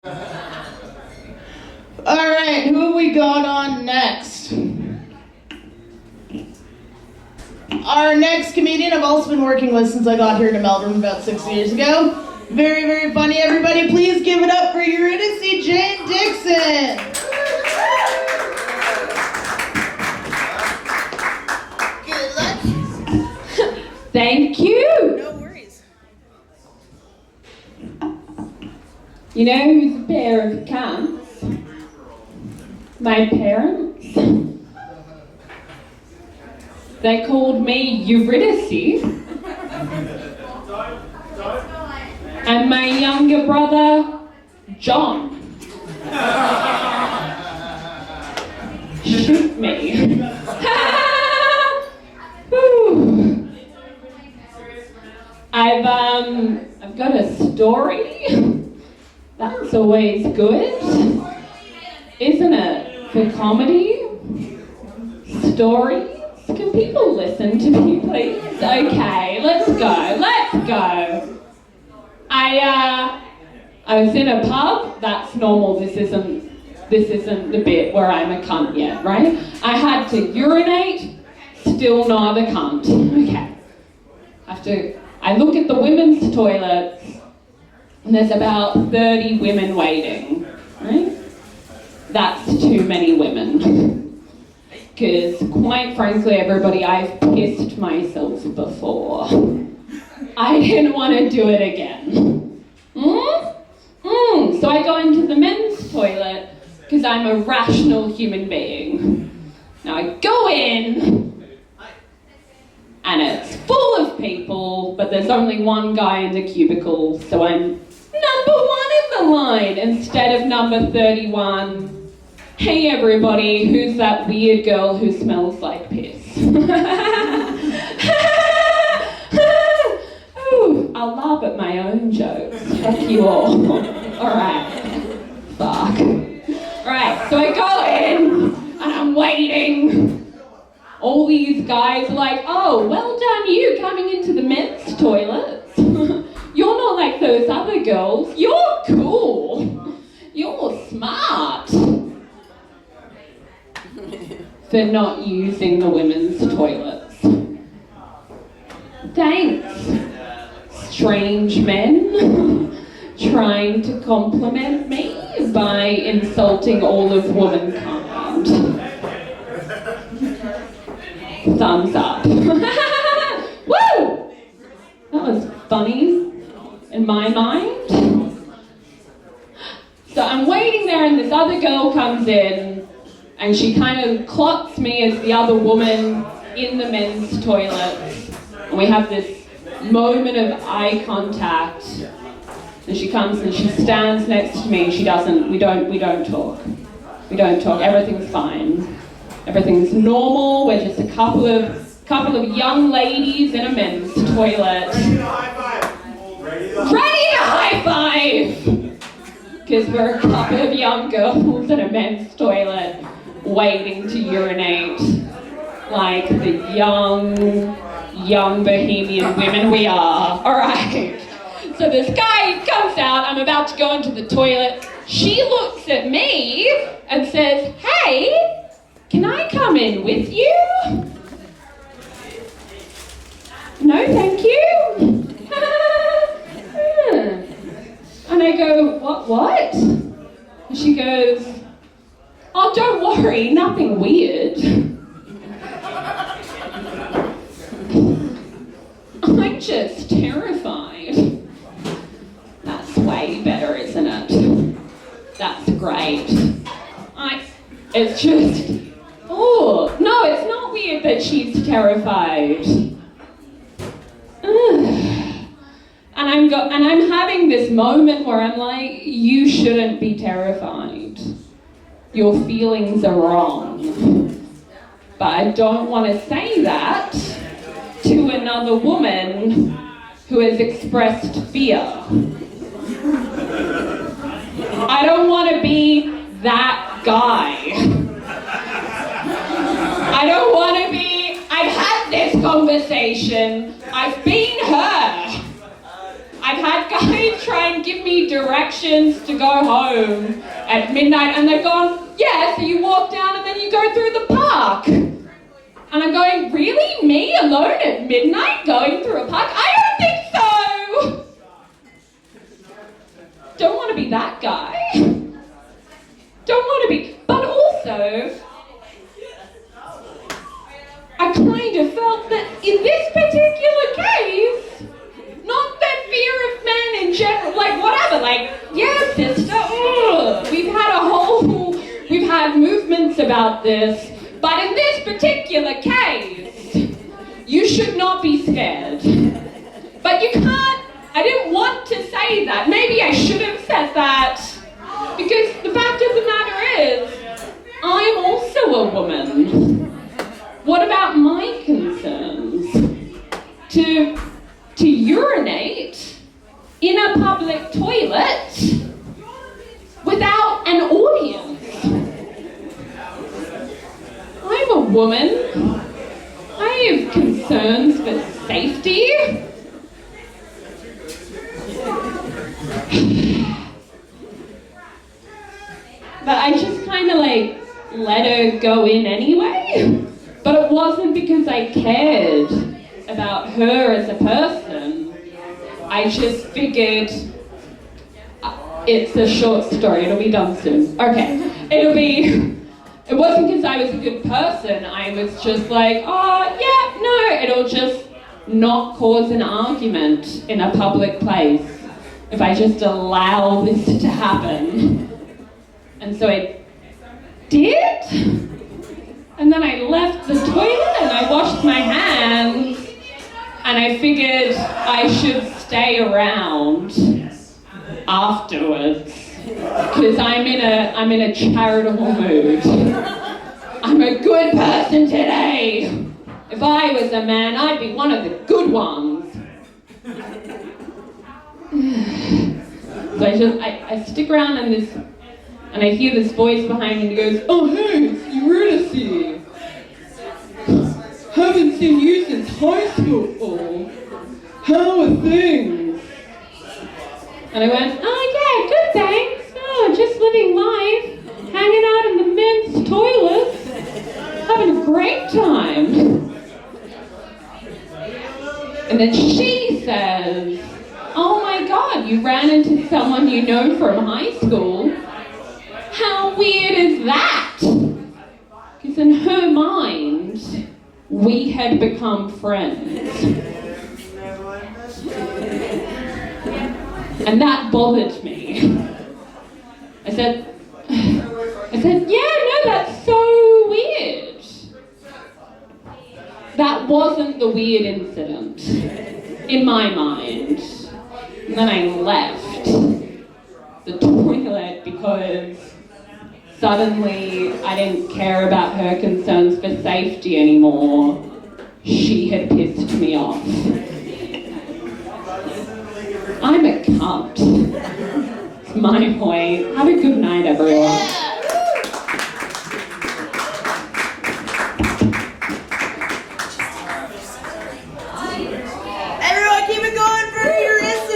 Alright, who have we got on next? Our next comedian I've also been working with since I got here to Melbourne about 6 years ago. Very, very funny, everybody. Please give it up for Eurydice Jane Dixon. Good luck. Thank you. No worries. You know who's a pair of cunts? My parents. They called me Eurydice. And my younger brother, John. Shoot me. I've got a story. That's always good, isn't it? For comedy, stories. Can people listen to me, please? Okay, let's go. I was in a pub. That's normal. This isn't the bit where I'm a cunt yet, right? I had to urinate. Still not a cunt. Okay. I look at the women's toilets, and there's about 30 women waiting, right? That's too many women. Because, quite frankly, everybody, I've pissed myself before. I didn't want to do it again. So I go into the men's toilet, because I'm a rational human being. Now I go in, and it's full of people, but there's only one guy in the cubicle, so I'm number one in the line instead of number 31. Hey everybody, who's that weird girl who smells like piss? Ooh, I'll laugh at my own jokes. Fuck you all. Alright. Fuck. Alright, so I go in, and I'm waiting. All these guys are like, oh, well done you coming into the men's toilets. You're not like those other girls. You're cool. You're smart. For not using the women's toilets. Thanks, strange men trying to compliment me by insulting all of womankind. Thumbs up. Woo! That was funny in my mind. So I'm waiting there and this other girl comes in and she kind of clocks me as the other woman in the men's toilets. And we have this moment of eye contact. And she comes and she stands next to me and we don't talk. We don't talk, everything's fine. Everything's normal, we're just a couple of young ladies in a men's toilet. Ready to high five! Because we're a couple of young girls in a men's toilet waiting to urinate like the young bohemian women we are. Alright. So this guy comes out, I'm about to go into the toilet. She looks at me and says, hey, can I come in with you? No, thank you. And I go, what? And she goes, oh, don't worry, nothing weird. I'm just terrified. That's way better, isn't it? That's great. It's just, oh, no, it's not weird that she's terrified. And I'm having this moment where I'm like, you shouldn't be terrified. Your feelings are wrong. But I don't want to say that to another woman who has expressed fear. I don't want to be that guy. I don't want to be, I've had this conversation, I've been her. I've had guys try and give me directions to go home at midnight, and they've gone, yeah, so you walk down and then you go through the park. And I'm going, really? Me alone at midnight going through a park? I don't think so! Don't want to be that guy. Don't want to be, but also, I kind of felt that in this particular case, not that fear of men in general, like whatever, like, yeah, sister, we've had movements about this, but in this particular case, you should not be scared. But you can't, I didn't want to say that. Maybe I should have said that, because the fact of the matter is, I'm also a woman. What about my concerns? To urinate in a public toilet without an audience. I'm a woman. I have concerns for safety. But I just kind of like let her go in anyway. But it wasn't because I cared about her as a person. I just figured it's a short story, it'll be done soon. Okay, it wasn't because I was a good person, I was just like, oh yeah, no, it'll just not cause an argument in a public place if I just allow this to happen. And so I did, and then I left the toilet and I washed my hands, and I figured I should stay around afterwards because I'm in a charitable mood. I'm a good person today. If I was a man, I'd be one of the good ones. So I stick around and I hear this voice behind me and he goes, oh hey, it's Eurydice. Haven't seen you since high school. How are things? And I went, oh yeah, good thanks. Oh, just living life, hanging out in the men's toilets, having a great time. And then she says, oh my god, you ran into someone you know from high school. How weird is that? Because in her mind, we had become friends. And that bothered me. I said, yeah, no, that's so weird. That wasn't the weird incident in my mind. And then I left the toilet because suddenly I didn't care about her concerns for safety anymore. She had pissed me off. I'm a cunt. It's my point. Have a good night, everyone. Everyone keep it going for Eurydice!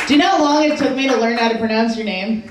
Do you know how long it took me to learn how to pronounce your name?